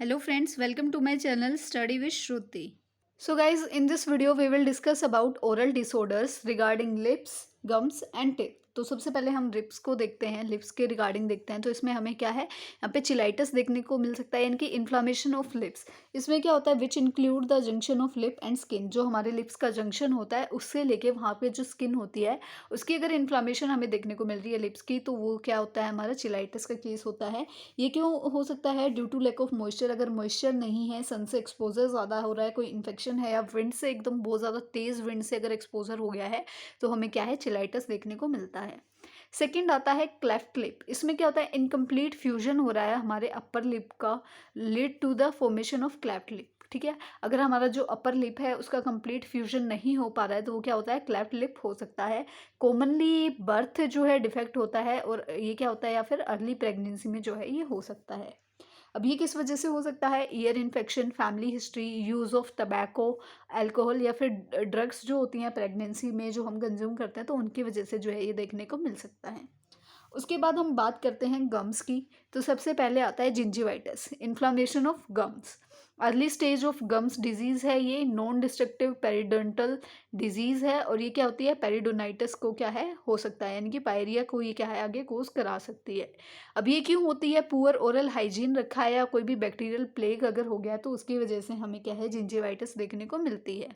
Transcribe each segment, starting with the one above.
Hello friends, welcome to my channel Study with Shruti. So guys, in this video we will discuss about oral disorders regarding lips, gums and teeth. तो सबसे पहले हम lips को देखते हैं, lips के regarding देखते हैं। तो इसमें हमें क्या है, यहाँ पे चिलाइटिस देखने को मिल सकता है, यानी कि इन्फ्लामेशन ऑफ लिप्स। इसमें क्या होता है, which include the junction of lip and skin. जो हमारे लिप्स का जंक्शन होता है उससे लेके वहाँ पे जो स्किन होती है उसकी अगर इन्फ्लामेशन हमें देखने को मिल रही है लिप्स की, तो वो क्या होता है, हमारा चिलाइटिस का केस होता है। ये क्यों हो सकता है, due to lack of moisture. अगर मॉइस्चर नहीं है, सन से एक्सपोजर ज़्यादा हो रहा है, कोई इन्फेक्शन है, या विंड से एकदम बहुत ज़्यादा तेज़ विंड से अगर एक्सपोजर हो गया है, तो हमें क्या है, चिलाइटिस देखने को मिलता है। सेकंड आता है क्लेफ्ट लिप। इसमें क्या होता है, इनकम्प्लीट फ्यूजन हो रहा है हमारे अपर लिप का, lead to the formation of cleft lip. ठीक है, अगर हमारा जो अपर लिप है उसका कंप्लीट फ्यूजन नहीं हो पा रहा है, तो वो क्या होता है, क्लेफ्ट लिप हो सकता है। कॉमनली बर्थ जो है डिफेक्ट होता है, और ये क्या होता है, या फिर अर्ली प्रेगनेंसी में जो है ये हो सकता है। अब ये किस वजह से हो सकता है, ear infection, family history, use of tobacco, alcohol, या फिर ड्रग्स जो होती हैं प्रेगनेंसी में जो हम कंज्यूम करते हैं, तो उनकी वजह से जो है ये देखने को मिल सकता है। उसके बाद हम बात करते हैं गम्स की। तो सबसे पहले आता है gingivitis, inflammation of gums. Early stage of gums disease है ये, नॉन डिस्ट्रक्टिव पेरिडोंटल डिजीज़ है, और ये क्या होती है, पेरिडोनाइटिस को क्या है, हो सकता है, यानी कि पायरिया को ये क्या है, आगे कोज करा सकती है। अब ये क्यों होती है, पुअर ओरल हाइजीन रखा है, या कोई भी बैक्टीरियल प्लेग अगर हो गया तो उसकी वजह से हमें क्या है, जिंजिवाइटिस देखने को मिलती है।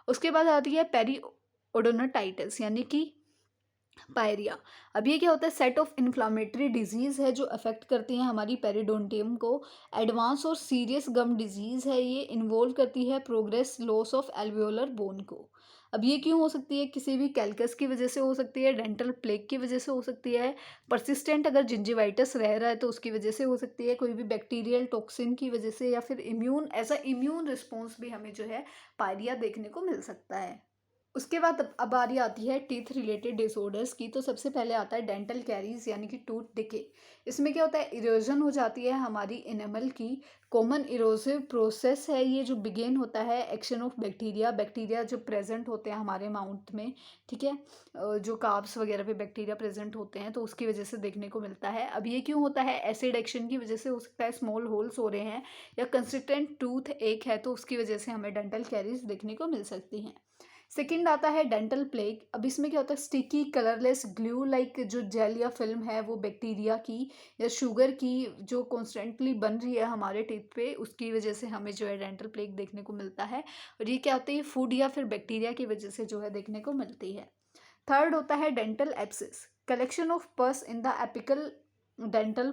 उसके बाद आती है पेरी ओडोनाटाइटिस, यानी कि पायरिया। अब ये क्या होता है, सेट ऑफ इन्फ्लामेटरी डिजीज़ है जो अफेक्ट करती हैं हमारी पेरिडोंटियम को। एडवांस और सीरियस गम डिजीज़ है, ये इन्वॉल्व करती है progress loss of alveolar bone को। अब ये क्यों हो सकती है, किसी भी कैल्कस की वजह से हो सकती है, डेंटल प्लेग की वजह से हो सकती है, परसिस्टेंट अगर जिंजिवाइटिस रह रहा है तो उसकी वजह से हो सकती है, कोई भी बैक्टीरियल टॉक्सिन की वजह से, या फिर इम्यून, ऐसा इम्यून रिस्पॉन्स भी हमें जो है पायरिया देखने को मिल सकता है। उसके बाद अब बारी आती है टीथ रिलेटेड डिसऑर्डर्स की। तो सबसे पहले आता है डेंटल कैरीज, यानी कि टूथ डिके। इसमें क्या होता है, इरोजन हो जाती है हमारी इनेमल की। कॉमन इरोसिव प्रोसेस है ये, जो बिगेन होता है एक्शन ऑफ बैक्टीरिया, बैक्टीरिया जो प्रेजेंट होते हैं हमारे माउथ में। ठीक है, जो कार्ब्स वगैरह पे बैक्टीरिया प्रेजेंट होते हैं, तो उसकी वजह से देखने को मिलता है। अब ये क्यों होता है, एसिड एक्शन की वजह से हो सकता है, स्मॉल होल्स हो रहे हैं, या कंसिस्टेंट टूथ एक है, तो उसकी वजह से हमें डेंटल कैरीज देखने को मिल सकती हैं। सेकंड आता है डेंटल प्लेग। अब इसमें क्या होता है, स्टिकी कलरलेस ग्लू लाइक जो जेल या फिल्म है वो बैक्टीरिया की या शुगर की जो कॉन्स्टेंटली बन रही है हमारे टीथ पे, उसकी वजह से हमें जो है डेंटल प्लेग देखने को मिलता है। और ये क्या होती है, फूड या फिर बैक्टीरिया की वजह से जो है देखने को मिलती है। थर्ड होता है dental abscess, collection of pus in the apical dental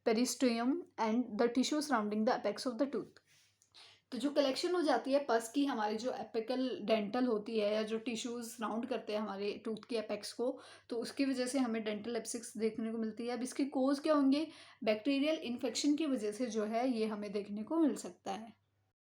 periosteum and the tissue surrounding the apex of the tooth. तो जो कलेक्शन हो जाती है पस की हमारे जो एपिकल डेंटल होती है, या जो टिश्यूज़ राउंड करते हैं हमारे टूथ के अपेक्स को, तो उसकी वजह से हमें डेंटल एब्सिस देखने को मिलती है। अब इसके कोज क्या होंगे, बैक्टीरियल इन्फेक्शन की वजह से जो है ये हमें देखने को मिल सकता है।